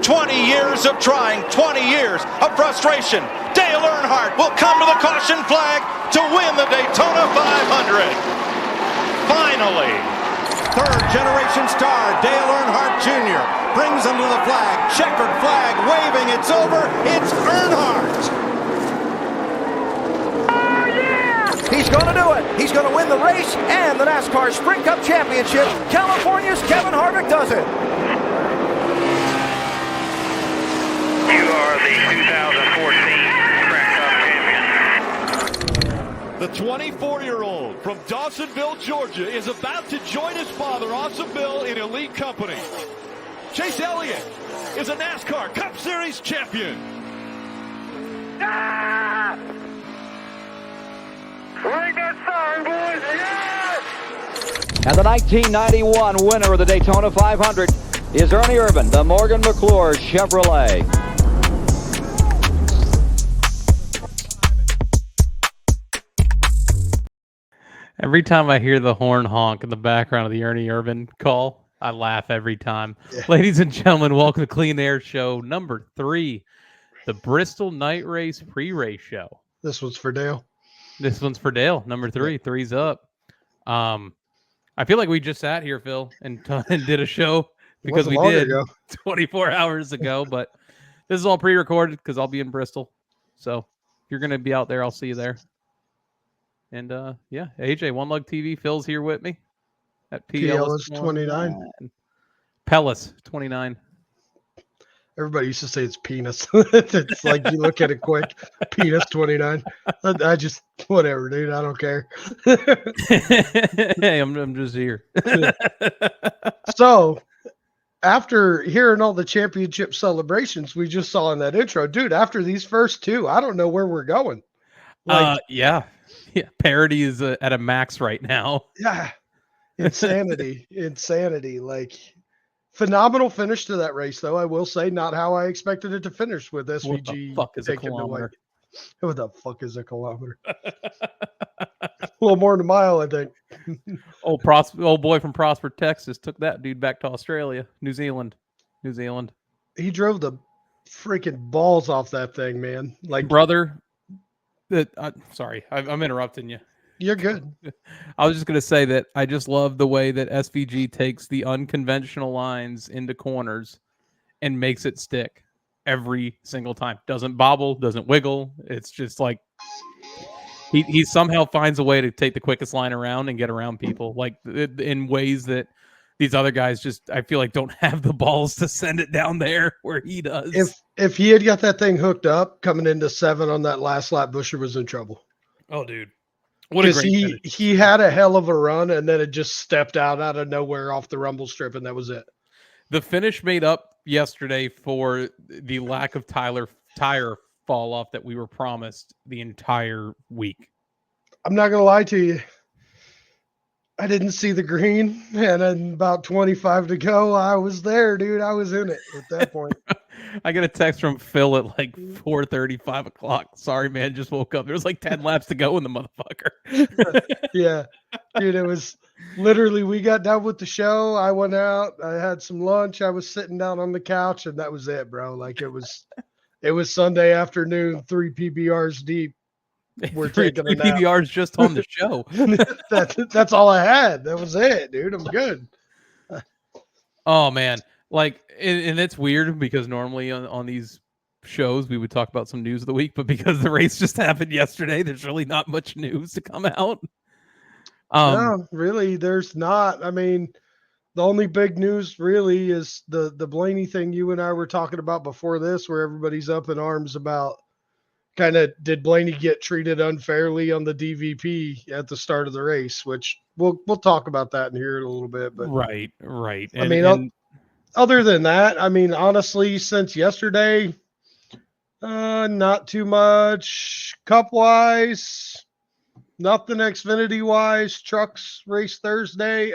20 years of trying, 20 years of frustration. Dale Earnhardt will come to the caution flag to win the Daytona 500. Finally. Third-generation star Dale Earnhardt Jr. brings him to the flag. Checkered flag waving. It's over. It's Earnhardt. He's going to do it. He's going to win the race and the NASCAR Sprint Cup Championship. California's Kevin Harvick does it. You are the 2014 Sprint Cup champion. The 24-year-old from Dawsonville, Georgia, is about to join his father, Awesome Bill, in elite company. Chase Elliott is a NASCAR Cup Series champion. Ah! Ring that sign, boys! Yes! And the 1991 winner of the Daytona 500 is Ernie Irvan, the Morgan McClure Chevrolet. Every time I hear the horn honk in the background of the Ernie Irvan call, I laugh every time. Yeah. Ladies and gentlemen, welcome to Clean Air Show number 3, the Bristol Night Race pre-race show. This one's for Dale. This one's for Dale, number 3. 3's up. I feel like we just sat here, Phil, and did a show because we did 24 hours ago. But this is all pre-recorded because I'll be in Bristol. So if you're going to be out there, I'll see you there. And yeah, AJ, One Lug TV, Phil's here with me at PLS 29. Pellis 29. Everybody used to say it's penis. It's like you look at it quick. Penis 29. I just, whatever, dude. I don't care. Hey, I'm just here. So, after hearing all the championship celebrations we just saw in that intro, dude, after these first two, I don't know where we're going. Yeah. Parody is at a max right now. Yeah. Insanity. Like, phenomenal finish to that race, though. I will say, not how I expected it to finish with SVG. What the fuck is a kilometer? What the fuck is a kilometer? A little more than a mile, I think. Old boy from Prosper, Texas, took that dude back to Australia, New Zealand. He drove the freaking balls off that thing, man. Like, brother. Sorry, I'm interrupting you. You're good. I was just going to say that I just love the way that SVG takes the unconventional lines into corners and makes it stick every single time. Doesn't bobble, doesn't wiggle. It's just like he somehow finds a way to take the quickest line around and get around people, like in ways that these other guys just, I feel like, don't have the balls to send it down there where he does. If he had got that thing hooked up coming into 7 on that last lap, Buescher was in trouble. Oh, dude. What a great finish. He had a hell of a run, and then it just stepped out of nowhere off the rumble strip, and that was it. The finish made up yesterday for the lack of tire fall off that we were promised the entire week. I'm not going to lie to you. I didn't see the green, and then about 25 to go, I was there, dude. I was in it at that point. I got a text from Phil at like 4:30, 5 o'clock. Sorry, man, just woke up. There was like 10 laps to go in the motherfucker. Yeah, dude, it was literally, we got done with the show. I went out. I had some lunch. I was sitting down on the couch, and that was it, bro. Like, it was Sunday afternoon, 3 PBRs deep. We're taking a nap. PBRs just on the show. That's all I had. That was it, dude. I'm good. Oh, man. Like, and it's weird because normally on these shows we would talk about some news of the week, but because the race just happened yesterday, there's really not much news to come out. No, really, there's not. I mean, the only big news really is the Blaney thing you and I were talking about before this, where everybody's up in arms about kind of, did Blaney get treated unfairly on the DVP at the start of the race, which we'll talk about that in here in a little bit. But right. Other than that, I mean, honestly, since yesterday, not too much. Cup-wise, nothing Xfinity-wise. Trucks race Thursday.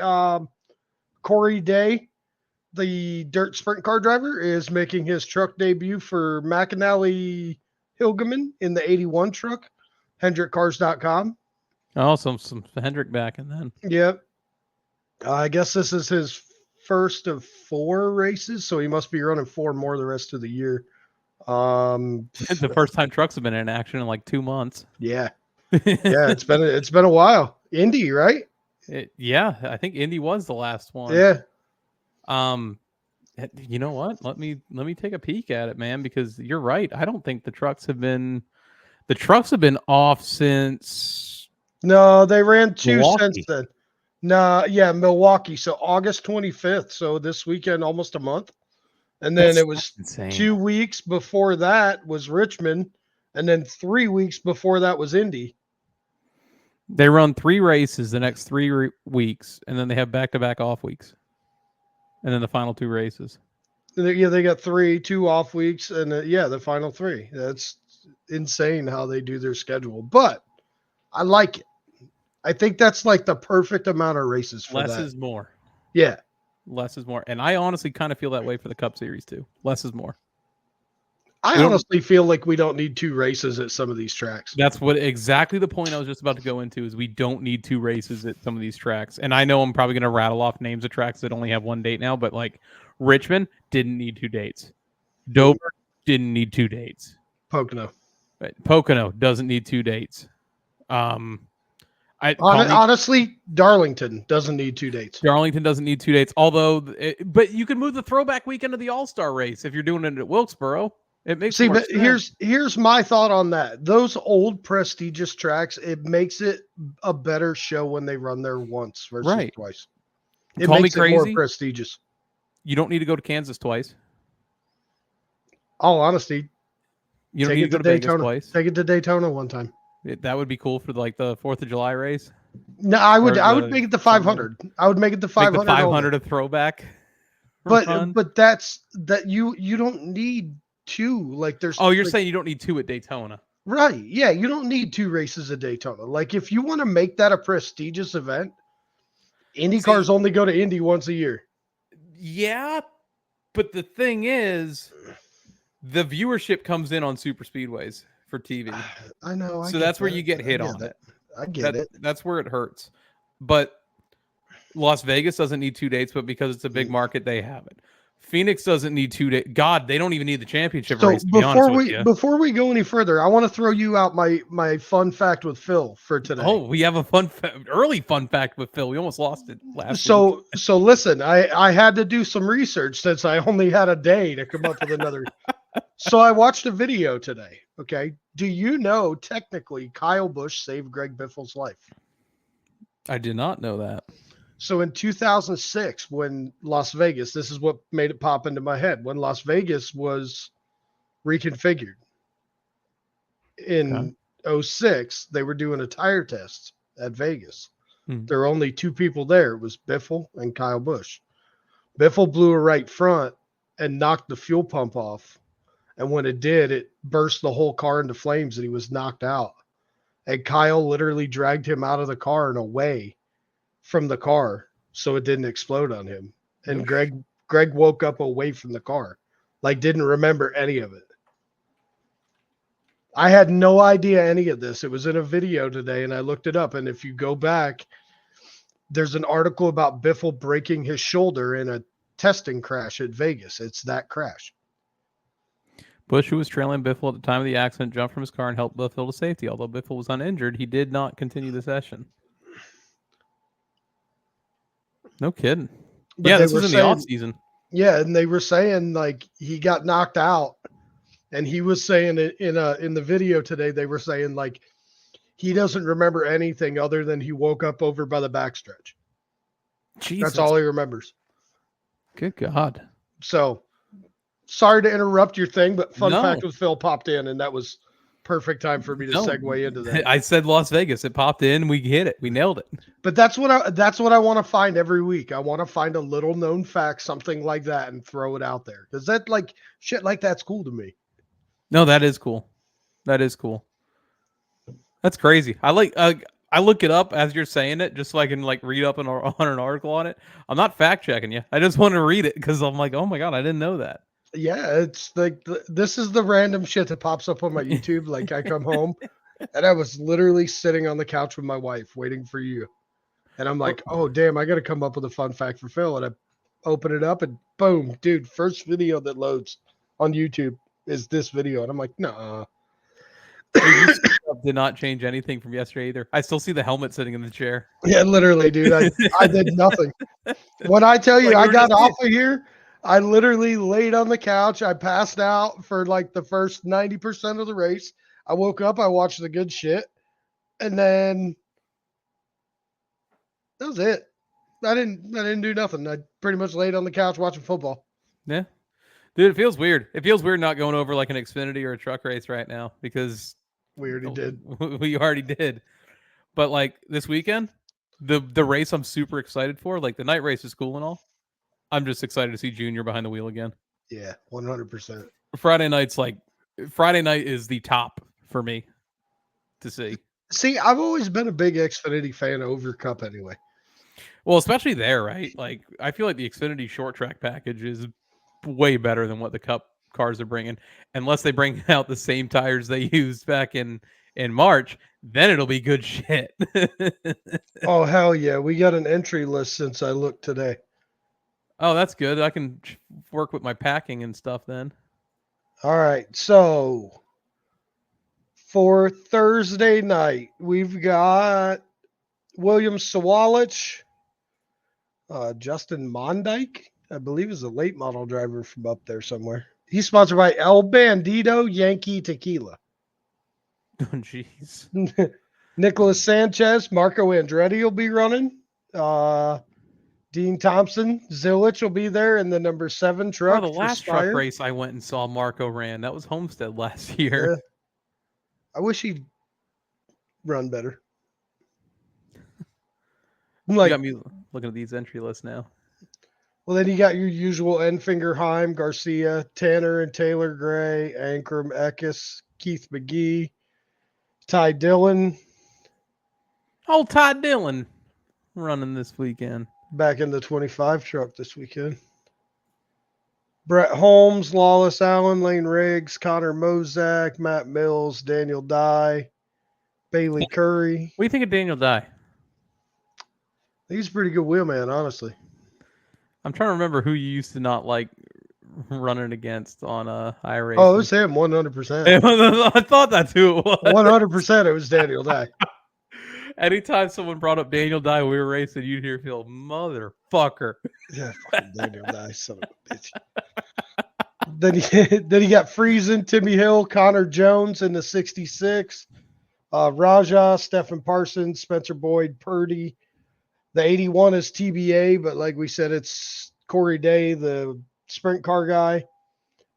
Corey Day, the dirt sprint car driver, is making his truck debut for McAnally Hilgeman in the 81 truck. HendrickCars.com. Oh, some Hendrick back in then. Yep. I guess this is his first of 4 races, so he must be running 4 more the rest of the year. The first time trucks have been in action in like 2 months. Yeah, it's been a while. Indy, right? Yeah, I think Indy was the last one. Yeah. You know what? Let me take a peek at it, man, because you're right. I don't think the trucks have been off since. No, they ran 2 Milwaukee. since then. No, yeah, Milwaukee. So August 25th. So this weekend, almost a month. And then it was insane. 2 weeks before that was Richmond. And then 3 weeks before that was Indy. They run 3 races the next 3 weeks, and then they have back-to-back off weeks. And then the final 2 races. Yeah, they got 2 off weeks, and the final 3. That's insane how they do their schedule. But I like it. I think that's like the perfect amount of races for Less that. is more. Yeah. Less is more. And I honestly kind of feel that way for the Cup Series too. Less is more. I honestly feel like we don't need 2 races at some of these tracks. That's what exactly the point I was just about to go into is we don't need 2 races at some of these tracks. And I know I'm probably going to rattle off names of tracks that only have 1 date now, but like Richmond didn't need 2 dates. Dover didn't need 2 dates. Pocono. Right. Pocono doesn't need 2 dates. Honestly, Darlington doesn't need 2 dates. Darlington doesn't need 2 dates, but you can move the throwback weekend of the All-Star race if you're doing it at Wilkesboro. It makes more sense. Here's my thought on that. Those old prestigious tracks, it makes it a better show when they run there once versus twice. It makes it more prestigious. You don't need to go to Kansas twice. All honesty, you don't need to go to Vegas twice. Take it to Daytona one time. That would be cool for like the 4th of July race. No, I would make it the 500. I would make it the 500. Make the 500 a throwback. But that's that you don't need 2. Like there's. Oh, you're saying you don't need 2 at Daytona, right? Yeah, you don't need 2 races at Daytona. Like if you want to make that a prestigious event, IndyCars only go to Indy once a year. Yeah, but the thing is, the viewership comes in on super speedways for TV. I know. So that's where you get hit on it. I get it. That's where it hurts. But Las Vegas doesn't need 2 dates, but because it's a big market, they have it. Phoenix doesn't need 2 dates. God, they don't even need the championship race, to be honest with you. Before we go any further, I want to throw you out my fun fact with Phil for today. Oh, we have a early fun fact with Phil. We almost lost it last week. So listen, I had to do some research since I only had a day to come up with another. So I watched a video today. Okay. Do you know technically Kyle Busch saved Greg Biffle's life? I did not know that. So in 2006, when Las Vegas, this is what made it pop into my head, when Las Vegas was reconfigured in 06, they were doing a tire test at Vegas. There were only 2 people there. It was Biffle and Kyle Busch. Biffle blew a right front and knocked the fuel pump off. And when it did, it burst the whole car into flames and he was knocked out. And Kyle literally dragged him out of the car and away from the car so it didn't explode on him. And Greg woke up away from the car, like didn't remember any of it. I had no idea any of this. It was in a video today and I looked it up. And if you go back, there's an article about Biffle breaking his shoulder in a testing crash at Vegas. It's that crash. Busch, who was trailing Biffle at the time of the accident, jumped from his car and helped Biffle to safety. Although Biffle was uninjured, he did not continue the session. No kidding. But this was in the off season. Yeah, and they were saying like he got knocked out, and he was saying it in the video today. They were saying like he doesn't remember anything other than he woke up over by the backstretch. Jesus. That's all he remembers. Good God. So sorry to interrupt your thing, but fun fact with Phil popped in, and that was perfect time for me to segue into that. I said Las Vegas. It popped in. We hit it. We nailed it. But that's what I want to find every week. I want to find a little known fact, something like that, and throw it out there. Because that like shit like that's cool to me. No, that is cool. That is cool. That's crazy. I look it up as you're saying it, just so I can like read up on an article on it. I'm not fact checking you. I just want to read it because I'm like, oh my God, I didn't know that. Yeah, it's like this is the random shit that pops up on my YouTube. Like I come home and I was literally sitting on the couch with my wife waiting for you. And I'm like, oh, damn, I got to come up with a fun fact for Phil. And open it up, and boom, dude, first video that loads on YouTube is this video. And I'm like, nah. Did not change anything from yesterday either. I still see the helmet sitting in the chair. Yeah, literally, dude. I did nothing. When I tell you, I got off of here, I literally laid on the couch. I passed out for like the first 90% of the race. I woke up, I watched the good shit, and then that was it. I didn't do nothing. I pretty much laid on the couch watching football. Yeah. Dude, it feels weird. It feels weird not going over like an Xfinity or a truck race right now because we already did. We already did. But like this weekend, the race I'm super excited for, like the night race is cool and all. I'm just excited to see Junior behind the wheel again. Yeah, 100%. Friday night is the top for me to see. See, I've always been a big Xfinity fan over Cup anyway. Well, especially there, right? Like I feel like the Xfinity short track package is way better than what the Cup cars are bringing. Unless they bring out the same tires they used back in March, then it'll be good shit. Oh, hell yeah. We got an entry list since I looked today. Oh, that's good. I can work with my packing and stuff then. All right. So for Thursday night, we've got William Sawalich, Justin Mondike, I believe is a late model driver from up there somewhere. He's sponsored by El Bandito Yankee Tequila. Oh, jeez. Nicholas Sanchez, Marco Andretti will be running. Dean Thompson, Zilich will be there in the number 7 truck. Oh, the last truck race I went and saw Marco ran. That was Homestead last year. Yeah. I wish he'd run better. You got me looking at these entry lists now. Well, then you got your usual Enfingerheim, Garcia, Tanner and Taylor Gray, Ankrum, Eckes, Keith McGee, Ty Dillon. Oh, Ty Dillon running this weekend. Back in the 25 truck this weekend. Brett Holmes, Lawless Allen, Lane Riggs, Connor Mozak, Matt Mills, Daniel Dye, Bailey Curry. What do you think of Daniel Dye? He's a pretty good wheelman, honestly. I'm trying to remember who you used to not like running against on iRacing. Oh, it was him, 100%. I thought that's who it was. 100% it was Daniel Dye. Anytime someone brought up Daniel Dye when we were racing, you'd hear Phil, motherfucker. Yeah, fucking Daniel Dye, son of a bitch. Then he got Friesen, Timmy Hill, Connor Jones in the 66. Raja, Stephen Parsons, Spencer Boyd, Purdy. The 81 is TBA, but like we said, it's Corey Day, the sprint car guy.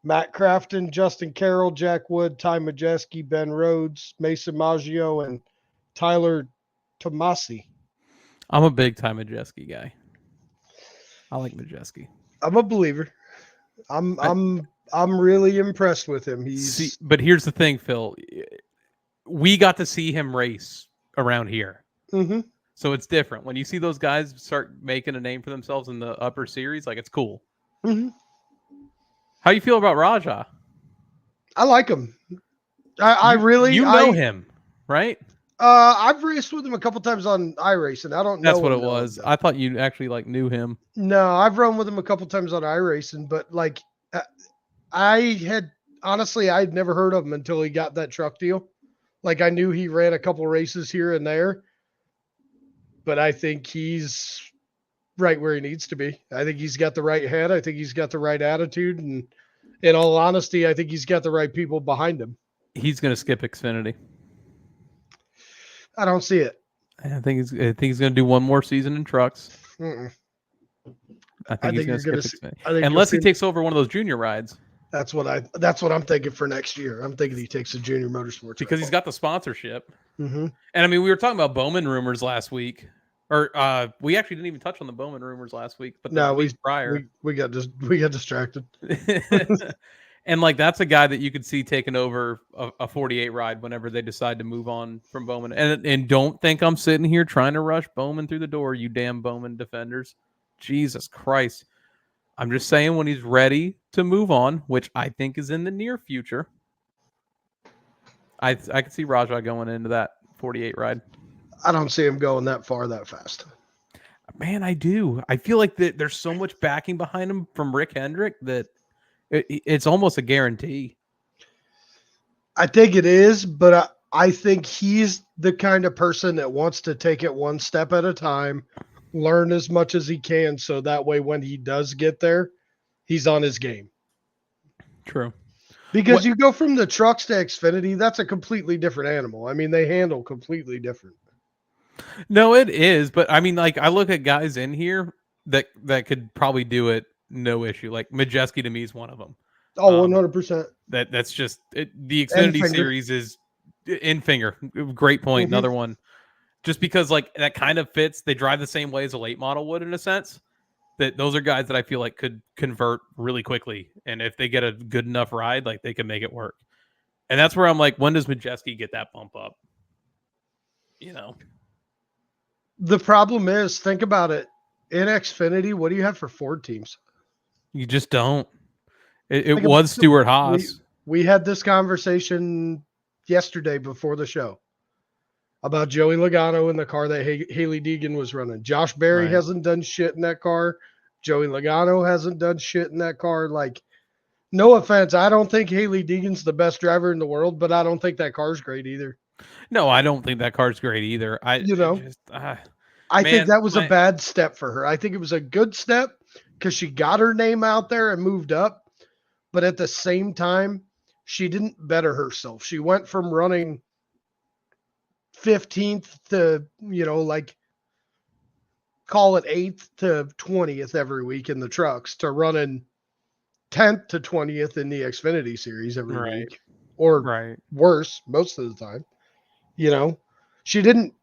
Matt Crafton, Justin Carroll, Jack Wood, Ty Majeski, Ben Rhodes, Mason Maggio, and Tyler Tomasi. I'm a big Ty Majeski guy. I like Majeski. I'm a believer. I'm really impressed with him. But here's the thing, Phil. We got to see him race around here. Mm-hmm. So it's different. When you see those guys start making a name for themselves in the upper series, like it's cool. Mm-hmm. How you feel about Raja? I like him. I really know him, right? I've raced with him a couple times on iRacing. I don't know. That's what it was. I thought you actually knew him. No, I've run with him a couple times on iRacing, but I had never heard of him until he got that truck deal. Like I knew he ran a couple races here and there, but I think he's right where he needs to be. I think he's got the right head. I think he's got the right attitude. And in all honesty, I think he's got the right people behind him. He's going to skip Xfinity. I don't see it. I think he's going to do one more season in trucks. Mm-mm. I think he's going to skip Xfinity. Unless he takes over one of those junior rides. That's what I'm thinking for next year. I'm thinking he takes a junior motorsports because he's got the sponsorship. Mm-hmm. And I mean, we were talking about Bowman rumors last week, or we actually didn't even touch on the Bowman rumors last week. But no, we got distracted. And like that's a guy that you could see taking over a 48 ride whenever they decide to move on from Bowman. And don't think I'm sitting here trying to rush Bowman through the door, you damn Bowman defenders. Jesus Christ. I'm just saying when he's ready to move on, which I think is in the near future, I could see Raja going into that 48 ride. I don't see him going that far that fast. Man, I do. I feel like there's so much backing behind him from Rick Hendrick that it's almost a guarantee. I think it is, but I think he's the kind of person that wants to take it one step at a time, learn as much as he can, so that way when he does get there, he's on his game. True. Because you go from the trucks to Xfinity, that's a completely different animal. I mean, they handle completely different. No, it is, but I mean, like I look at guys in here that could probably do it no issue. Like Majeski to me is one of them. Oh, 100%. That's just the Xfinity series is in finger. Great point. Another one, just because like that kind of fits. They drive the same way as a late model would in a sense. That those are guys that I feel like could convert really quickly, and if they get a good enough ride, like they can make it work. And that's where I'm like, when does Majeski get that bump up? You know. The problem is, think about it. In Xfinity, what do you have for Ford teams? You just don't. It was Stuart Haas. We had this conversation yesterday before the show about Joey Logano in the car that Haley Deegan was running. Josh Berry hasn't done shit in that car. Joey Logano hasn't done shit in that car. Like, no offense, I don't think Haley Deegan's the best driver in the world, but I don't think that car's great either. No, I don't think that car's great either. I think that was a bad step for her. I think it was a good step because she got her name out there and moved up. But at the same time, she didn't better herself. She went from running 15th to, call it 8th to 20th every week in the trucks to running 10th to 20th in the Xfinity series every week. Or worse, most of the time. She didn't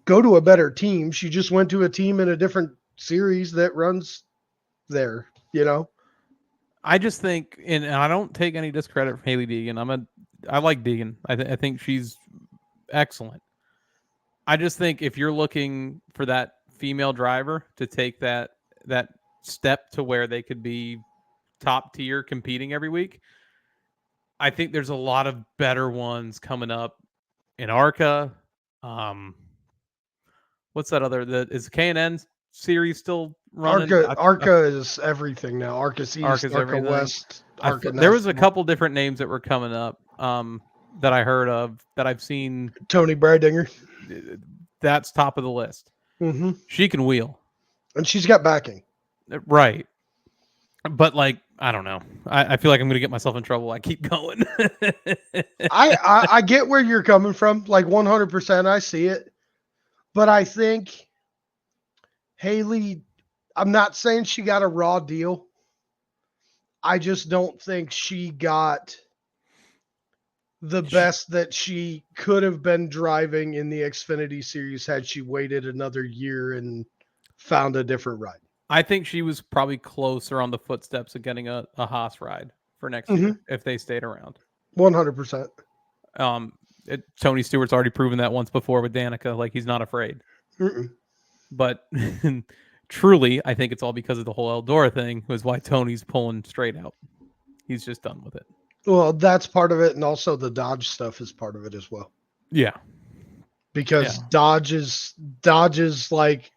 go to a better team. She just went to a team in a different series that runs there, I just think, and I don't take any discredit from Haley Deegan. I like Deegan. I think she's excellent. I just think if you're looking for that female driver to take that step to where they could be top tier competing every week, I think there's a lot of better ones coming up in ARCA. What's that other? Is the K&N series still running? ARCA is everything now. ARCA's East, ARCA West, ARCA there was a couple different names that were coming up that I heard of that I've seen. Tony Breidinger. That's top of the list. Mm-hmm. She can wheel. And she's got backing. Right. But I don't know. I feel like I'm going to get myself in trouble. I keep going. I get where you're coming from. 100%. I see it. But I think Haley, I'm not saying she got a raw deal. I just don't think she got the best that she could have been driving in the Xfinity series had she waited another year and found a different ride. I think she was probably closer on the footsteps of getting a Haas ride for next year if they stayed around. 100%. Tony Stewart's already proven that once before with Danica. He's not afraid. Mm-mm. But truly, I think it's all because of the whole Eldora thing was why Tony's pulling straight out. He's just done with it. Well, that's part of it. And also the Dodge stuff is part of it as well. Yeah. Because Dodge is like,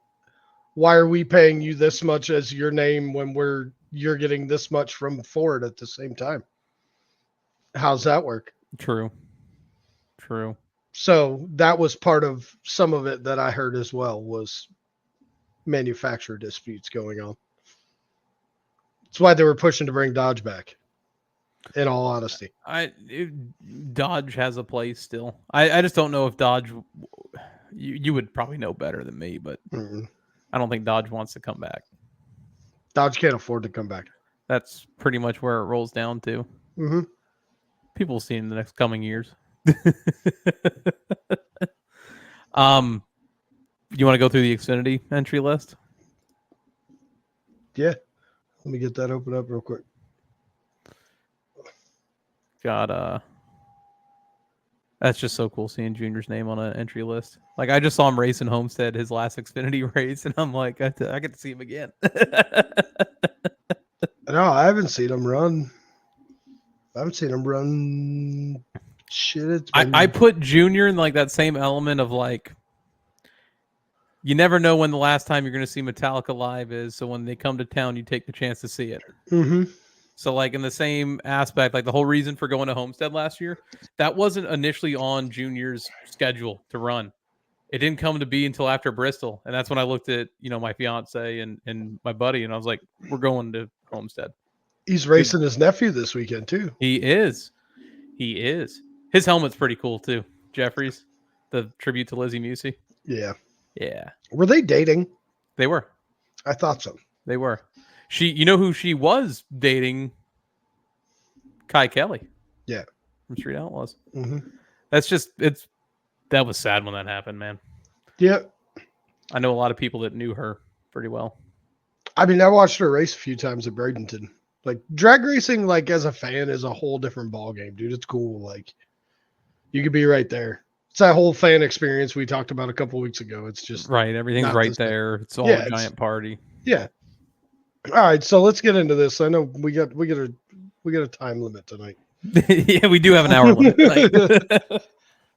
why are we paying you this much as your name when you're getting this much from Ford at the same time? How's that work? True. So that was part of some of it that I heard as well was manufacturer disputes going on. That's why they were pushing to bring Dodge back. In all honesty, Dodge has a place still. I just don't know if Dodge. You would probably know better than me, but I don't think Dodge wants to come back. Dodge can't afford to come back. That's pretty much where it rolls down to. Mm-hmm. People will see in the next coming years. You want to go through the Xfinity entry list? Yeah. Let me get that open up real quick. Got that's just so cool seeing Junior's name on an entry list. I just saw him race in Homestead, his last Xfinity race, and I'm like, I get to see him again. No, I haven't seen him run. Shit, I put Junior in that same element of You never know when the last time you're going to see Metallica live is. So when they come to town, you take the chance to see it. Mm-hmm. So like in the same aspect, like the whole reason for going to Homestead last year, that wasn't initially on Junior's schedule to run. It didn't come to be until after Bristol. And that's when I looked at, my fiance and my buddy, and I was like, we're going to Homestead. He's racing his nephew this weekend too. He is. His helmet's pretty cool too. Jeffries, the tribute to Lizzie Musey. Yeah. Yeah. Were they dating? They were. I thought so. They were. You know who she was dating? Kai Kelly. Yeah. From Street Outlaws. Mm-hmm. That was sad when that happened, man. Yeah. I know a lot of people that knew her pretty well. I mean, I watched her race a few times at Bradenton. Like drag racing, like as a fan, is a whole different ball game, dude. It's cool. Like you could be right there. It's that whole fan experience we talked about a couple of weeks ago. It's just right. Everything's right there. It's all a giant party. Yeah. All right, so let's get into this. I know we got a time limit tonight. Yeah, we do have an hour limit tonight.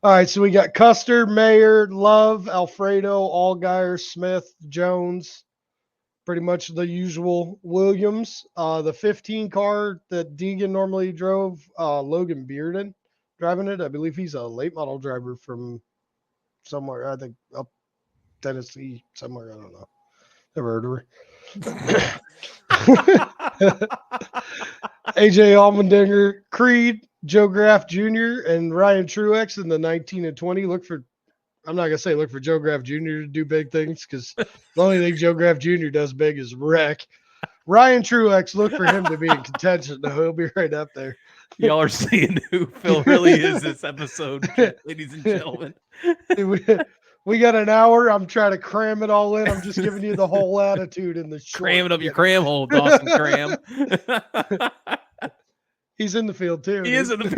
All right, so we got Custer, Mayer, Love, Alfredo, Allgaier, Smith, Jones, pretty much the usual. Williams, the 15 car that Deegan normally drove, Logan Bearden driving it. I believe he's a late model driver from somewhere, I think up Tennessee, somewhere. I don't know. Never heard of her. AJ Allmendinger, Creed, Joe Graff Jr., and Ryan Truex in the 19 and 20. I'm not going to say look for Joe Graff Jr. to do big things because the only thing Joe Graff Jr. does big is wreck. Ryan Truex, look for him to be in contention. No, he'll be right up there. Y'all are seeing who Phil really is this episode, ladies and gentlemen. We got an hour. I'm trying to cram it all in. I'm just giving you the whole attitude in the short. Cram it up your cram hole, Dawson Cram. He's in the field too. He is in the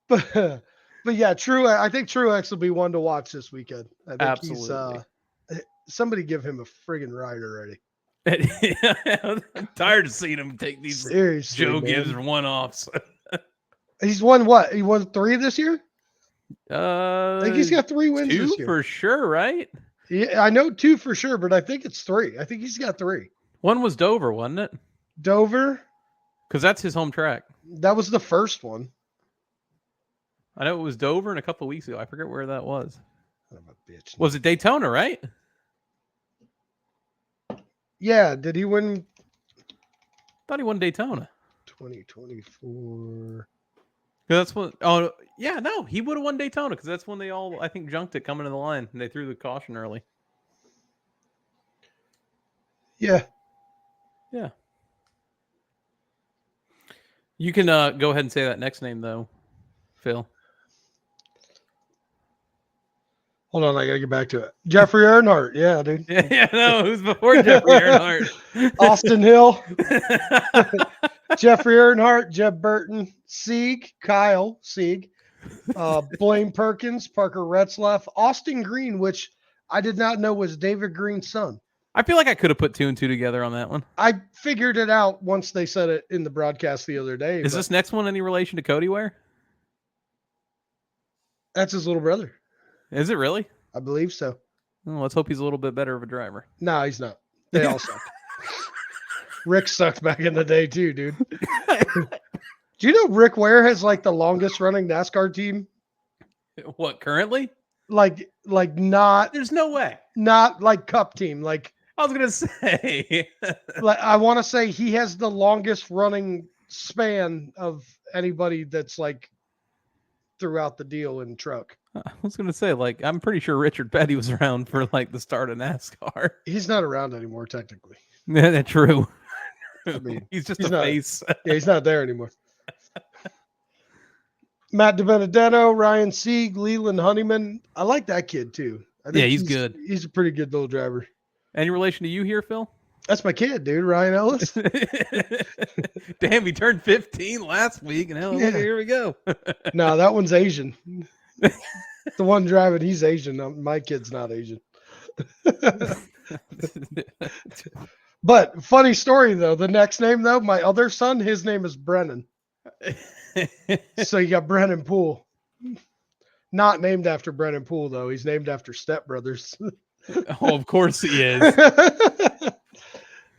field. But yeah, I think Truex will be one to watch this weekend. I think absolutely. Somebody give him a friggin' ride already. I'm tired of seeing him take these Seriously, Joe man. Gibbs one-offs. He's won what? He won 3 this year? I think he's got 3 wins 2 this year. for sure, right? Yeah, I know 2 for sure, but I think it's 3. I think he's got 3. One was Dover, wasn't it? Dover? Because that's his home track. That was the first one. I know it was Dover and a couple of weeks ago. I forget where that was. I'm a bitch. Was it Daytona, right? Yeah, did he win? Thought he won Daytona. 2024. That's what. Oh, yeah, no, he would have won Daytona because that's when they all, I think, junked it coming to the line and they threw the caution early. Yeah. Yeah. You can go ahead and say that next name though, Phil. Hold on, I gotta get back to it. Jeffrey Earnhardt, yeah, dude. Yeah, no, who's before Jeffrey Earnhardt? Austin Hill, Jeffrey Earnhardt, Jeb Burton, Kyle Sieg, Blaine Perkins, Parker Retzlaff, Austin Green, which I did not know was David Green's son. I feel like I could have put 2 and 2 together on that one. I figured it out once they said it in the broadcast the other day. Is this next one any relation to Cody Ware? That's his little brother. Is it really? I believe so. Well, let's hope he's a little bit better of a driver. No, he's not. They all suck. Rick sucked back in the day too, dude. Do you know Rick Ware has like the longest running NASCAR team? What, currently? Like not. There's no way. Not like Cup team. Like I was gonna say. Like I want to say he has the longest running span of anybody that's like throughout the deal in truck. I was gonna say, like, I'm pretty sure Richard Petty was around for like the start of NASCAR. He's not around anymore, technically. Yeah, that's true. I mean, he's just he's a not, face. Yeah, he's not there anymore. Matt DiBenedetto, Ryan Sieg, Leland Honeyman. I like that kid too. I think he's good. He's a pretty good little driver. Any relation to you here, Phil? That's my kid, dude. Ryan Ellis. Damn, he turned 15 last week, and hell, here we go. No, that one's Asian. The one driving, he's Asian. My kid's not Asian. But funny story though. The next name though, my other son, his name is Brennan. So you got Brennan Poole. Not named after Brennan Poole, though. He's named after Step Brothers. Oh, of course he is.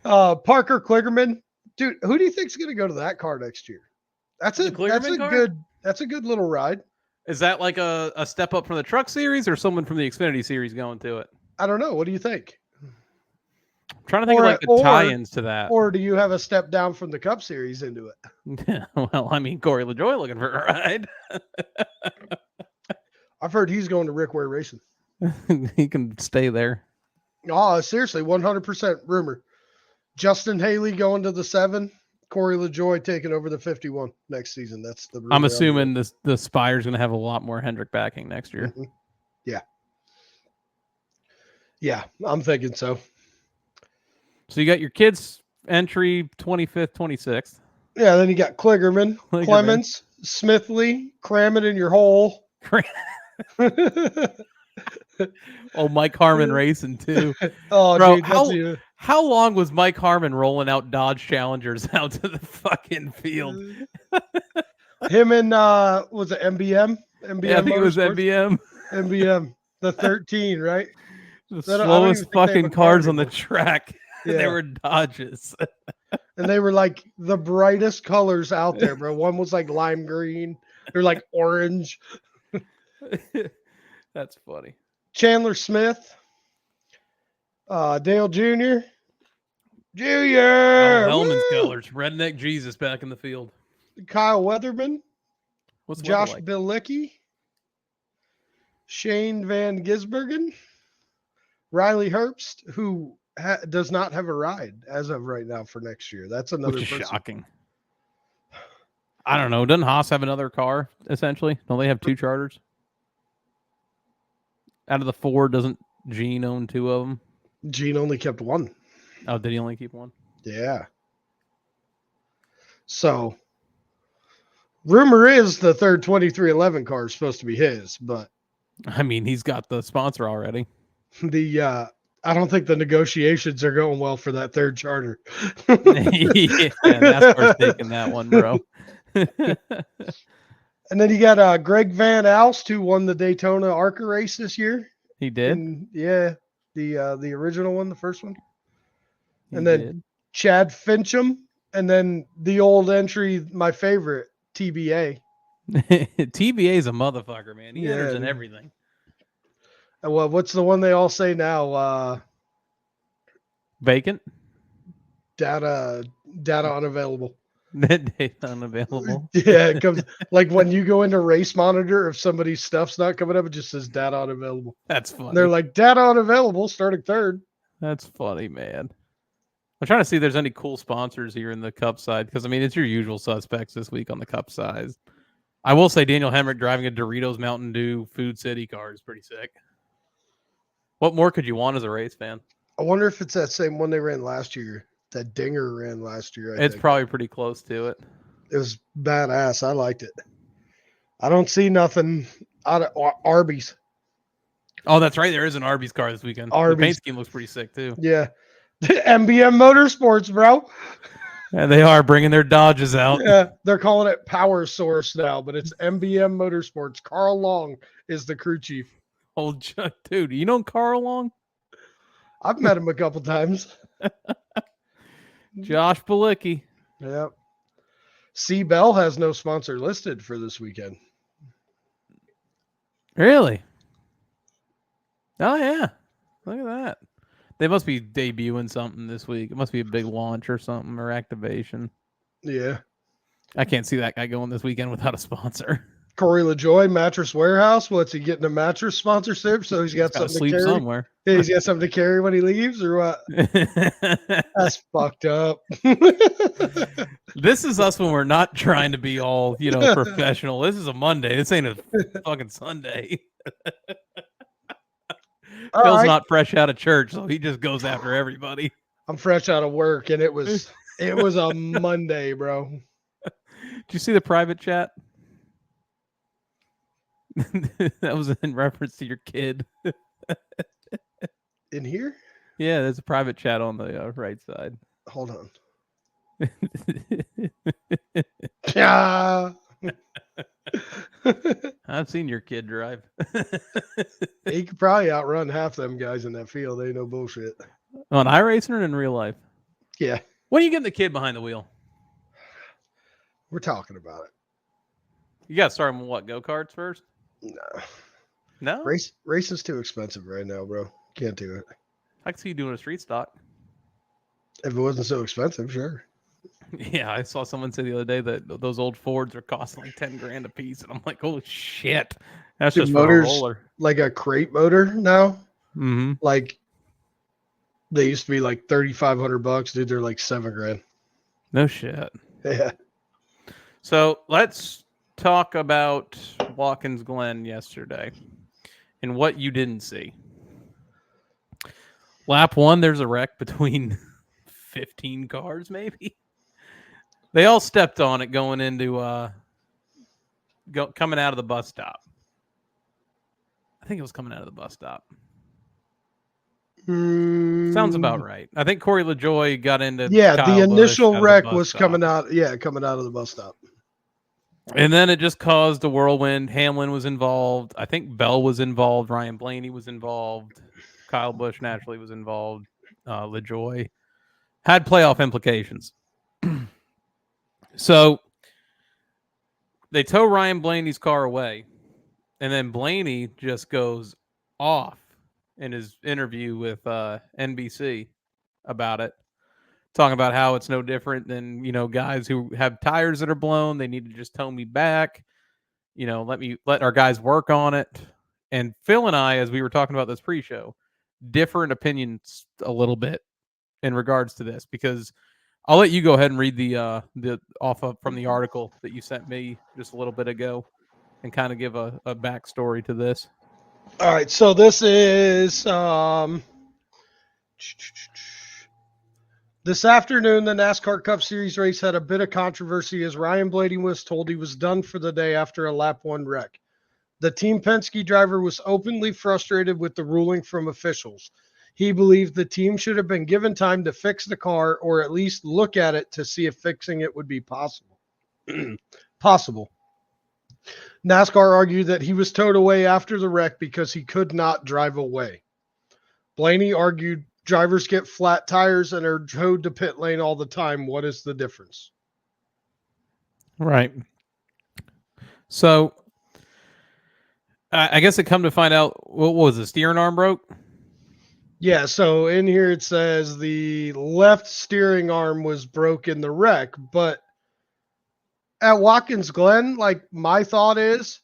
Parker Kligerman. Dude, who do you think's going to go to that car next year? That's a good little ride. Is that like a step up from the Truck Series or someone from the Xfinity Series going to it? I don't know. What do you think? I'm trying to think of like the tie-ins to that. Or do you have a step down from the Cup Series into it? Well, I mean, Corey LaJoie looking for a ride. I've heard he's going to Rick Ware Racing. He can stay there. Oh, seriously, 100% rumor. Justin Haley going to the 7. Corey LaJoie taking over the 51 next season. That's the rumor. I'm assuming the Spire's going to have a lot more Hendrick backing next year. Mm-hmm. Yeah. Yeah, I'm thinking so. So you got your kids entry 25th, 26th. Yeah, then you got Kligerman, Clemens, Smithley, cram it in your hole. Oh, Mike Harmon racing too. Oh, bro, dude, how long was Mike Harmon rolling out Dodge Challengers out to the fucking field? Him and was it MBM? Yeah, I think it was MBM. MBM, the 13, right? The slowest fucking cars on the track. Yeah. They were Dodges. And they were like the brightest colors out there, bro. One was like lime green. They're like orange. That's funny. Chandler Smith. Dale Jr. Junior. Hellman's colors. Redneck Jesus back in the field. Kyle Weatherman. What's the Josh weather like? Bilicki. Shane Van Gisbergen. Riley Herbst, who does not have a ride as of right now for next year. That's another Which is person. shocking. I don't know. Doesn't Haas have another car, essentially? Don't they have 2 charters? Out of the 4, doesn't Gene own 2 of them? Gene only kept 1. Oh, did he only keep 1? Yeah. So, rumor is the third 2311 car is supposed to be his, but I mean, he's got the sponsor already. I don't think the negotiations are going well for that third charter. Yeah, NASCAR's taking that one, bro. And then you got Greg Van Alst, who won the Daytona ARCA race this year. He did? Yeah, the original one, the first one. And then Chad Fincham, and then the old entry, my favorite, TBA. TBA's a motherfucker, man. He enters in everything. Well, what's the one they all say now? Vacant? Data unavailable. Data unavailable. Yeah, it comes like when you go into Race Monitor, if somebody's stuff's not coming up, it just says data unavailable. That's funny. And they're like, data unavailable, starting third. That's funny, man. I'm trying to see if there's any cool sponsors here in the Cup side, because, I mean, it's your usual suspects this week on the Cup side. I will say Daniel Hemrick driving a Doritos Mountain Dew Food City car is pretty sick. What more could you want as a race fan? I wonder if it's that same one they ran last year. That Dinger ran last year. It's probably pretty close to it. It was badass. I liked it. I don't see nothing out of Arby's. Oh, that's right. There is an Arby's car this weekend. Arby's. The paint scheme looks pretty sick, too. Yeah. MBM Motorsports, bro. Yeah, they are bringing their Dodges out. Yeah, they're calling it Power Source now, but it's MBM Motorsports. Carl Long is the crew chief. Old Chuck, dude. You know Carl Long? I've met him a couple times. Josh Bilicki. Yep. C. Bell has no sponsor listed for this weekend. Really? Oh, yeah. Look at that. They must be debuting something this week. It must be a big launch or something, or activation. Yeah. I can't see that guy going this weekend without a sponsor. Corey LaJoie, Mattress Warehouse. What's he getting a mattress sponsorship? So he's got something to carry somewhere. Yeah, he's got something to carry when he leaves, or what? That's fucked up. This is us when we're not trying to be all, professional. This is a Monday. This ain't a fucking Sunday. Phil's not fresh out of church, so he just goes after everybody. I'm fresh out of work, and it was a Monday, bro. Did you see the private chat? That was in reference to your kid. In here? Yeah, there's a private chat on the right side. Hold on. Yeah. I've seen your kid drive. He could probably outrun half them guys in that field. Ain't no bullshit. On iRacing or in real life? Yeah. When are you getting the kid behind the wheel? We're talking about it. You got to start him with what? Go-karts first? No? Racing's too expensive right now, bro. Can't do it. I can see you doing a street stock. If it wasn't so expensive, sure. Yeah, I saw someone say the other day that those old Fords are costing like $10,000 a piece, and I'm like, holy shit! That's just for a roller. Like a crate motor now. Mm-hmm. Like they used to be like $3,500, dude. They're like $7,000. No shit. Yeah. So let's talk about Watkins Glen yesterday and what you didn't see. Lap 1, there's a wreck between 15 cars, maybe. They all stepped on it going into coming out of the bus stop. I think it was coming out of the bus stop. Sounds about right. I think Corey LaJoy got into Kyle the initial Busch wreck the was stop. coming out of the bus stop. And then it just caused a whirlwind. Hamlin was involved. I think Bell was involved. Ryan Blaney was involved. Kyle Busch naturally was involved. LaJoy had playoff implications. So they tow Ryan Blaney's car away, and then Blaney just goes off in his interview with NBC about it, talking about how it's no different than, guys who have tires that are blown. They need to just tow me back. Let our guys work on it. And Phil and I, as we were talking about this pre-show, different opinions a little bit in regards to this, because I'll let you go ahead and read from the article that you sent me just a little bit ago and kind of give a backstory to this. All right, so this is this afternoon. The NASCAR Cup Series race had a bit of controversy as Ryan Blaney was told he was done for the day after a lap 1 wreck. The Team Penske driver was openly frustrated with the ruling from officials. He believed the team should have been given time to fix the car, or at least look at it to see if fixing it would be possible. NASCAR argued that he was towed away after the wreck because he could not drive away. Blaney argued drivers get flat tires and are towed to pit lane all the time. What is the difference? Right. So I guess it come to find out, what was the steering arm broke? Yeah, so in here it says the left steering arm was broke in the wreck, but at Watkins Glen, like, my thought is,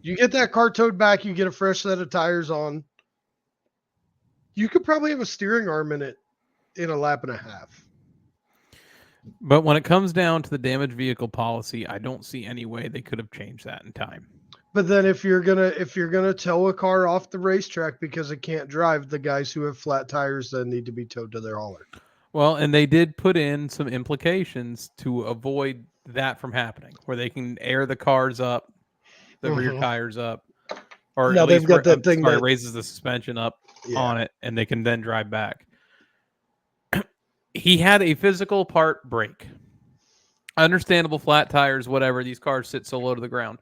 you get that car towed back, you get a fresh set of tires on, you could probably have a steering arm in it in a lap and a half. But when it comes down to the damaged vehicle policy, I don't see any way they could have changed that in time. But then if you're gonna tow a car off the racetrack because it can't drive, the guys who have flat tires then need to be towed to their hauler. Well, and they did put in some implications to avoid that from happening, where they can air the cars up, the rear tires up, or now at least they've got that thing that raises the suspension up on it, and they can then drive back. He had a physical part break. Understandable, flat tires, whatever. These cars sit so low to the ground.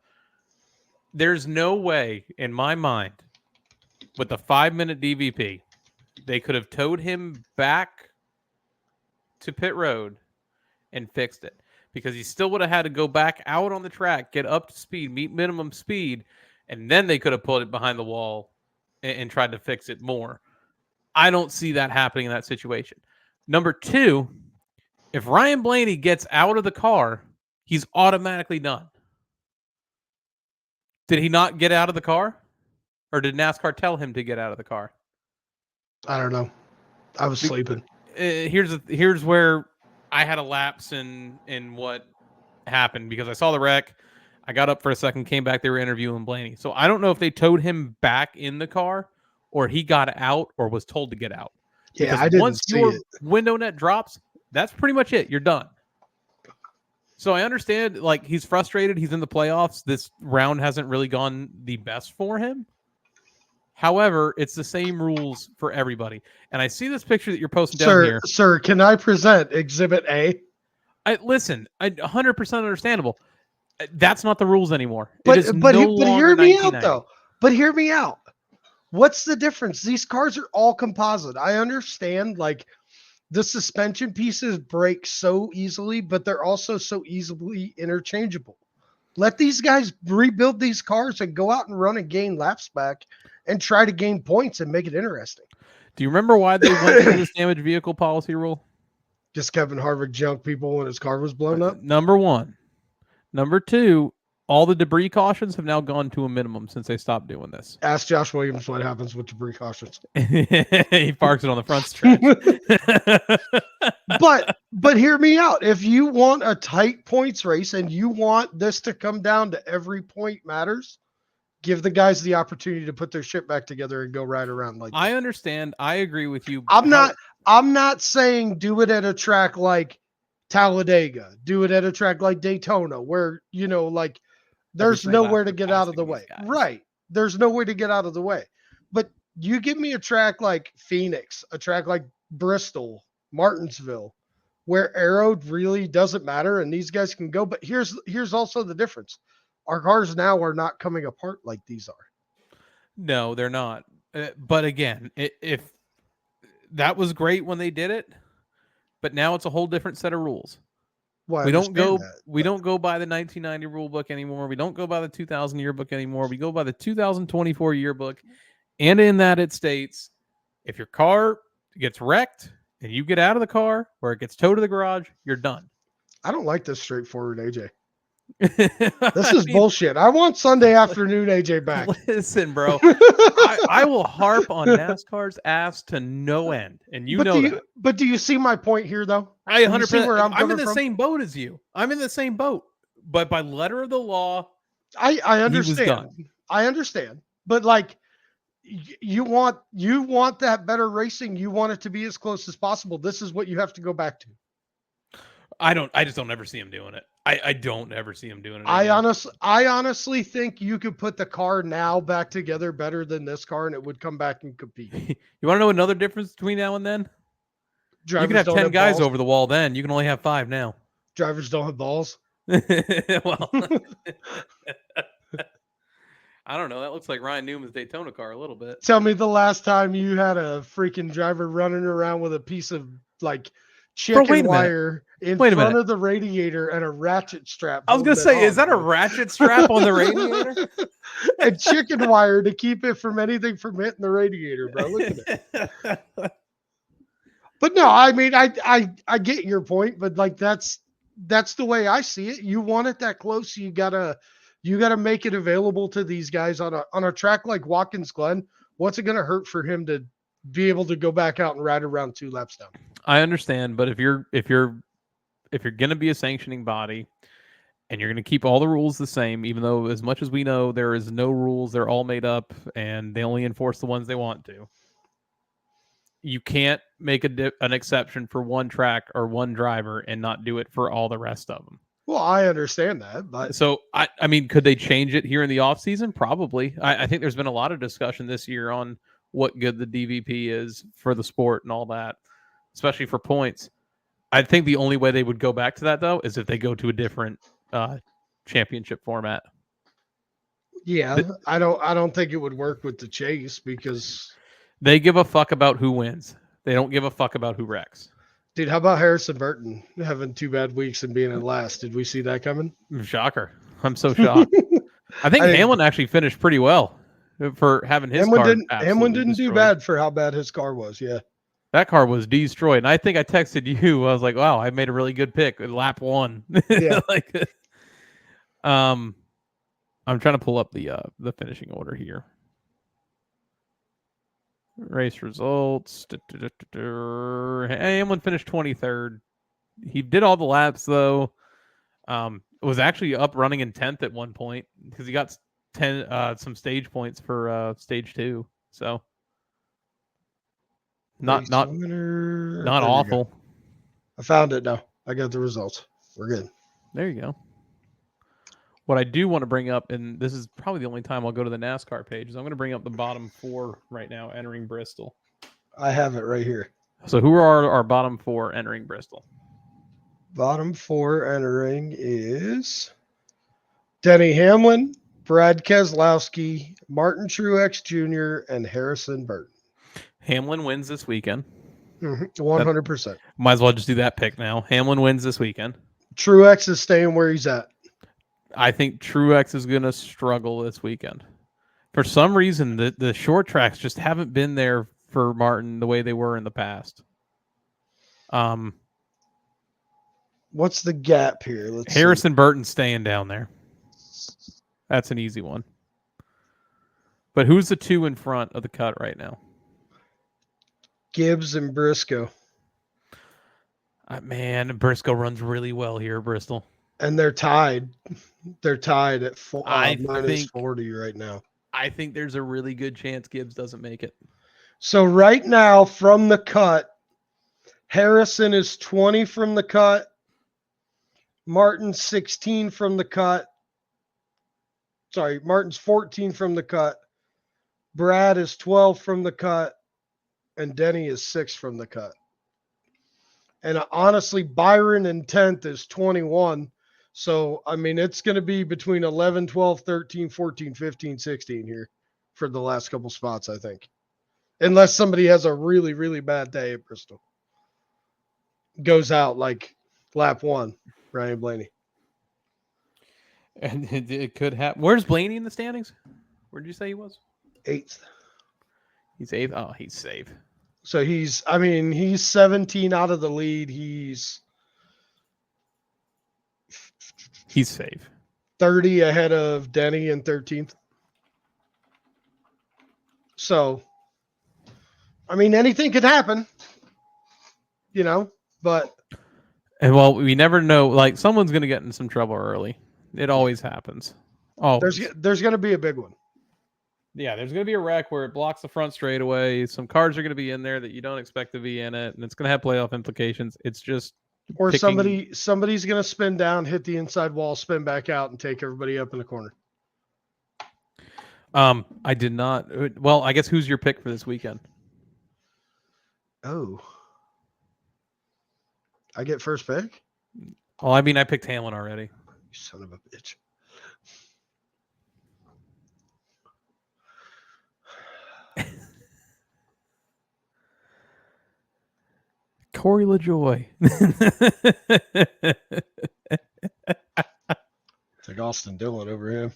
There's no way, in my mind, with the 5-minute DVP, they could have towed him back to pit road and fixed it, because he still would have had to go back out on the track, get up to speed, meet minimum speed, and then they could have pulled it behind the wall and tried to fix it more. I don't see that happening in that situation. Number 2, if Ryan Blaney gets out of the car, he's automatically done. Did he not get out of the car? Or did NASCAR tell him to get out of the car? I don't know. I was sleeping. Here's where I had a lapse in what happened, because I saw the wreck. I got up for a second, came back, they were interviewing Blaney. So I don't know if they towed him back in the car, or he got out or was told to get out. Yeah, Because I didn't once see your it. window net drops, that's pretty much it. You're done. So I understand, like, he's frustrated. He's in the playoffs. This round hasn't really gone the best for him. However, it's the same rules for everybody. And I see this picture that you're posting down here. Sir, can I present Exhibit A? Listen, 100% understandable. That's not the rules anymore. But it is but no he- but longer hear me out 1990. though. But hear me out. What's the difference? These cars are all composite. I understand like the suspension pieces break so easily, but they're also so easily interchangeable. Let these guys rebuild these cars and go out and run and gain laps back and try to gain points and make it interesting. Do you remember why they went to this damaged vehicle policy rule? Just Kevin Harvick junked people when his car was blown up. Number one. Number two, all the debris cautions have now gone to a minimum since they stopped doing this. Ask Josh Williams what happens with debris cautions. He parks it on the front stretch. But hear me out. If you want a tight points race and you want this to come down to every point matters, give the guys the opportunity to put their shit back together and go right around like I understand. I agree with you. I'm not saying do it at a track like Talladega, do it at a track like Daytona, where like there's nowhere to get out of the way. Right. There's no way to get out of the way. But you give me a track like Phoenix, a track like Bristol, Martinsville, where aero really doesn't matter and these guys can go. But here's also the difference. Our cars now are not coming apart like these are. No, they're not. But again, if that was great when they did it, but now it's a whole different set of rules. Well, we don't go by the 1990 rule book anymore. We don't go by the 2000 yearbook anymore. We go by the 2024 yearbook. And in that it states, if your car gets wrecked and you get out of the car or it gets towed to the garage, you're done. I don't like this straightforward AJ. This is bullshit. I want Sunday afternoon AJ back. Listen, bro. I will harp on NASCAR's ass to no end, and But do you see my point here, though? I 100%. Where I'm in the same boat as you. I'm in the same boat, but by letter of the law, I understand. I understand, but like, you want that better racing. You want it to be as close as possible. This is what you have to go back to. I just don't ever see him doing it. I don't ever see him doing it. I honestly think you could put the car now back together better than this car, and it would come back and compete. You want to know another difference between now and then? Drivers you can have 10 guys balls. over the wall then. You can only have 5 now. Drivers don't have balls. Well, I don't know. That looks like Ryan Newman's Daytona car a little bit. Tell me the last time you had a freaking driver running around with a piece of like chicken wire in front of the radiator and a ratchet strap. I was going to say, is that a ratchet strap on the radiator? And chicken wire to keep it from anything from hitting the radiator, bro. Look at it. But no, I mean, I get your point, but like that's the way I see it. You want it that close, you gotta make it available to these guys on a track like Watkins Glen. What's it gonna hurt for him to be able to go back out and ride around 2 laps down? I understand, but if you're gonna be a sanctioning body and you're gonna keep all the rules the same, even though as much as we know there is no rules, they're all made up and they only enforce the ones they want to. You can't make an exception for one track or one driver and not do it for all the rest of them. Well, I understand that, but so I mean, could they change it here in the off season? Probably. I think there's been a lot of discussion this year on what good the DVP is for the sport and all that, especially for points. I think the only way they would go back to that though is if they go to a different championship format. Yeah, I don't think it would work with the chase because they give a fuck about who wins. They don't give a fuck about who wrecks. Dude, how about Harrison Burton having 2 bad weeks and being in last? Did we see that coming? Shocker. I'm so shocked. I think Hamlin actually finished pretty well for having his car. Hamlin didn't do bad for how bad his car was. Yeah. That car was destroyed. And I think I texted you. I was like, wow, I made a really good pick at lap 1. Yeah. I'm trying to pull up the finishing order here. Race results. Hamlin finished 23rd. He did all the laps though. Was actually up running in 10th at one point because he got some stage points for stage 2. So not awful. I found it now. I got the results. We're good. There you go. What I do want to bring up, and this is probably the only time I'll go to the NASCAR page, is I'm going to bring up the bottom 4 right now entering Bristol. I have it right here. So who are our bottom 4 entering Bristol? Bottom 4 entering is Denny Hamlin, Brad Keselowski, Martin Truex Jr., and Harrison Burton. Hamlin wins this weekend. 100%. Might as well just do that pick now. Hamlin wins this weekend. Truex is staying where he's at. I think Truex is going to struggle this weekend. For some reason, the short tracks just haven't been there for Martin the way they were in the past. What's the gap here? Let's Harrison Burton staying down there. That's an easy one. But who's the two in front of the cut right now? Gibbs and Briscoe. Man, Briscoe runs really well here at Bristol. And they're tied. They're tied at minus 40 right now. I think there's a really good chance Gibbs doesn't make it. So right now, from the cut, Harrison is 20 from the cut. Martin's 16 from the cut. Sorry, Martin's 14 from the cut. Brad is 12 from the cut. And Denny is 6 from the cut. And honestly, Byron in 10th is 21. So, I mean, it's going to be between 11, 12, 13, 14, 15, 16 here for the last couple spots, I think. Unless somebody has a really, really bad day at Bristol. Goes out like lap 1, Ryan Blaney. And it could happen. Where's Blaney in the standings? Where did you say he was? 8th. He's 8th. Oh, he's safe. So he's 17 out of the lead. He's safe. 30 ahead of Denny in 13th. So, I mean, anything could happen, but. And well, we never know. Like, someone's going to get in some trouble early. It always happens. Oh, there's going to be a big one. Yeah, there's going to be a wreck where it blocks the front straightaway. Some cars are going to be in there that you don't expect to be in it, and it's going to have playoff implications. It's just somebody's going to spin down, hit the inside wall, spin back out, and take everybody up in the corner. I did not. Well, I guess who's your pick for this weekend? Oh, I get first pick? Well, I mean, I picked Hamlin already. You son of a bitch. Corey LaJoy. It's like Austin Dillon over him.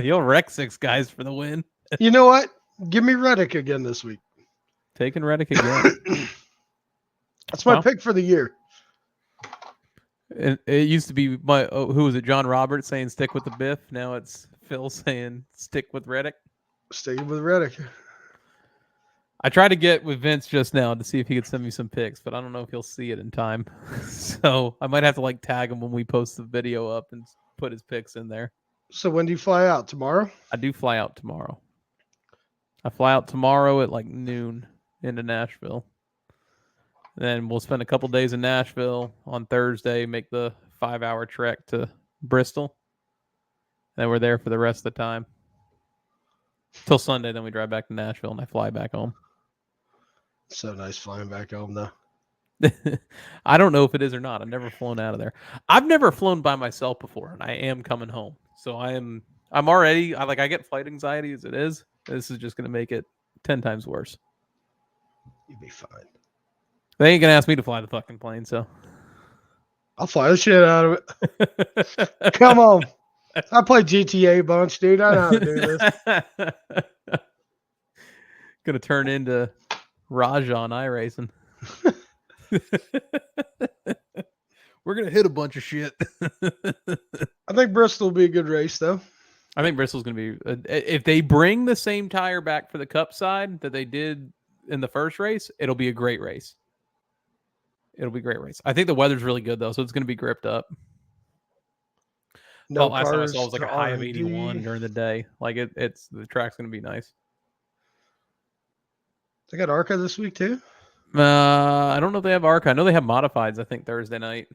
He'll wreck 6 guys for the win. You know what? Give me Reddick again this week. Taking Reddick again. That's my pick for the year. It used to be who was it? John Roberts saying stick with the Biff. Now it's Phil saying stick with Reddick. Sticking with Reddick. I tried to get with Vince just now to see if he could send me some pics, but I don't know if he'll see it in time. So I might have to tag him when we post the video up and put his pics in there. So when do you fly out? Tomorrow? I do fly out tomorrow. I fly out tomorrow at noon into Nashville. Then we'll spend a couple days in Nashville on Thursday, make the 5-hour trek to Bristol. Then we're there for the rest of the time. Till Sunday, then we drive back to Nashville and I fly back home. So nice flying back home, though. I don't know if it is or not. I've never flown out of there. I've never flown by myself before, and I am coming home. So I'm already, I get flight anxiety as it is. This is just going to make it 10 times worse. You'll be fine. They ain't going to ask me to fly the fucking plane, so. I'll fly the shit out of it. Come on. I play GTA a bunch, dude. I know how to do this. Gonna turn into Raja on iRacing. We're gonna hit a bunch of shit. I think Bristol will be a good race, though. I think Bristol's gonna be. If they bring the same tire back for the Cup side that they did in the first race, it'll be a great race. It'll be a great race. I think the weather's really good though, so it's gonna be gripped up. No, last time I saw it was a high of R&D. 81 during the day. It's the track's going to be nice. They got ARCA this week too? I don't know if they have ARCA. I know they have modifieds, I think, Thursday night.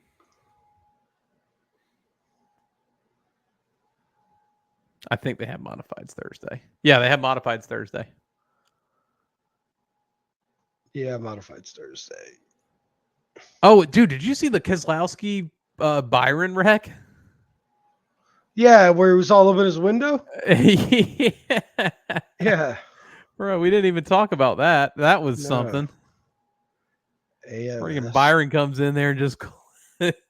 I think they have modifieds Thursday. Yeah, they have modifieds Thursday. Yeah, modifieds Thursday. Oh, dude, did you see the Keselowski Byron wreck? Yeah, where he was all up in his window. Yeah. Yeah. Bro, we didn't even talk about that. That was No. something. Yeah. Freaking Byron comes in there and just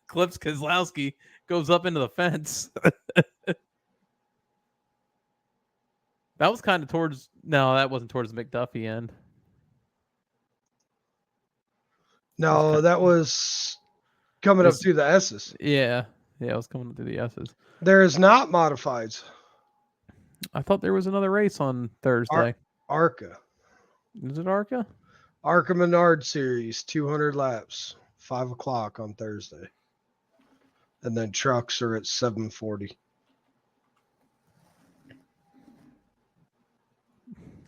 clips Keselowski, goes up into the fence. That was kind of towards. No, that wasn't towards the McDuffie end. No, that was coming up through the S's. Yeah. Yeah, it was coming up through the S's. There is not modifieds. I thought there was another race on Thursday. ARCA. Is it ARCA? ARCA Menard Series, 200 laps, 5 o'clock on Thursday. And then trucks are at 7:40.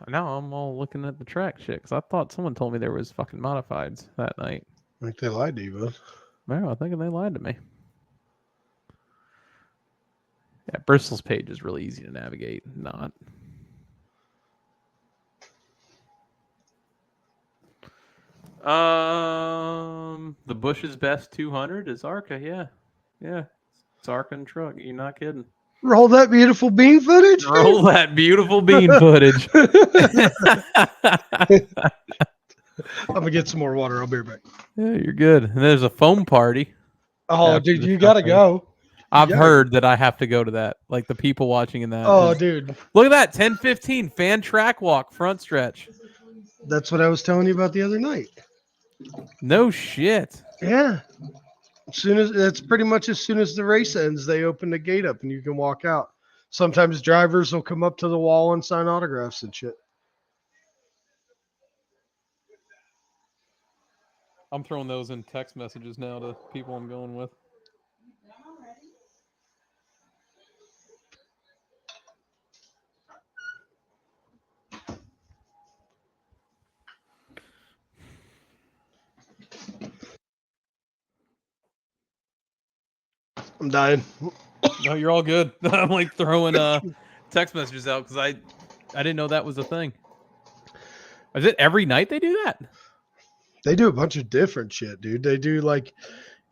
Now I'm all looking at the track shit because I thought someone told me there was fucking modifieds that night. I think they lied to you, bud. No, I think they lied to me. Yeah, Bristol's page is really easy to navigate. Not. The Bush's best 200 is ARCA. Yeah, it's ARCA and truck. You're not kidding. Roll that beautiful bean footage. Roll that beautiful bean footage. I'm gonna get some more water. I'll be right back. Yeah, you're good. And there's a foam party. Oh, dude, you gotta go. I've heard that I have to go to that. Like the people watching in that. Oh, dude. Look at that. 10:15 fan track walk front stretch. That's what I was telling you about the other night. No shit. Yeah. That's pretty much as soon as the race ends, they open the gate up and you can walk out. Sometimes drivers will come up to the wall and sign autographs and shit. I'm throwing those in text messages now to people I'm going with. I'm dying. No, you're all good. I'm like throwing text messages out because I didn't know that was a thing. Is it every night they do that? They do a bunch of different shit, dude. They do like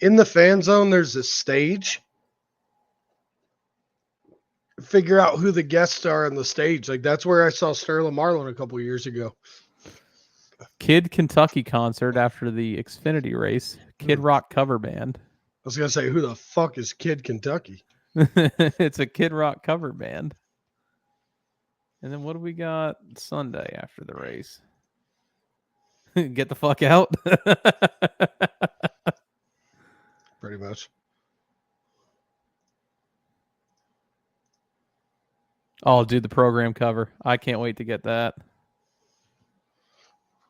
in the fan zone, there's a stage. Figure out who the guests are on the stage. Like that's where I saw Sterling Marlin a couple of years ago. Kid Kentucky concert after the Xfinity race. Kid Rock cover band. I was gonna say, who the fuck is Kid Kentucky? It's a Kid Rock cover band. And then what do we got Sunday after the race? Get the fuck out. Pretty much. Oh, dude, the program cover. I can't wait to get that.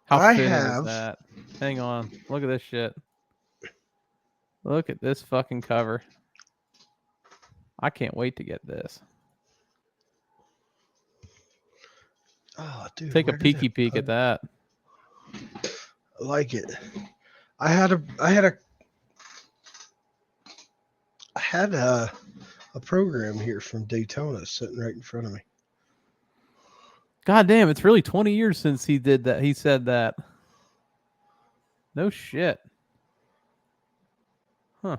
How I fitting have. is that? Hang on. Look at this shit. Look at this fucking cover. I can't wait to get this. Oh, dude. Take a peeky peek at that. I like it. I had a program here from Daytona sitting right in front of me. God damn, it's really 20 years since he did that. He said that. No shit. Huh.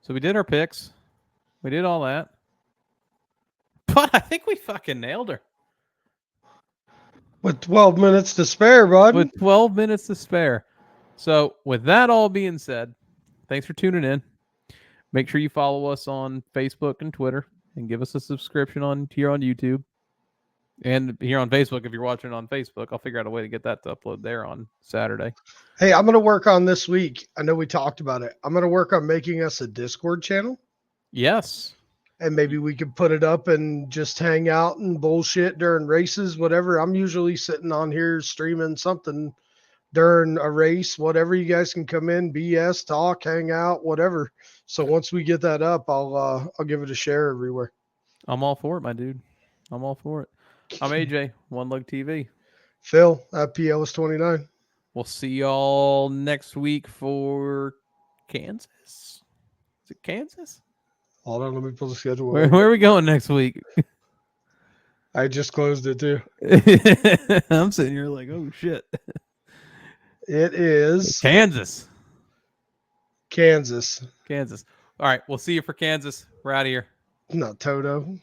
So we did our picks. We did all that. But I think we fucking nailed her. With 12 minutes to spare, bud. With 12 minutes to spare. So with that all being said, thanks for tuning in. Make sure you follow us on Facebook and Twitter and give us a subscription here on YouTube. And here on Facebook, if you're watching on Facebook, I'll figure out a way to get that to upload there on Saturday. Hey, I'm going to work on this week. I know we talked about it. I'm going to work on making us a Discord channel. Yes. And maybe we could put it up and just hang out and bullshit during races, whatever. I'm usually sitting on here streaming something during a race, whatever. You guys can come in, BS, talk, hang out, whatever. So once we get that up, I'll give it a share everywhere. I'm all for it, my dude. I'm all for it. I'm AJ, One Lug TV. Phil at PLS29. We'll see y'all next week for Kansas. Is it Kansas? Hold on, let me pull the schedule. Where are we going next week? I just closed it too. I'm sitting here like, oh shit. It is Kansas. Kansas. All right, we'll see you for Kansas. We're out of here. Not Toto.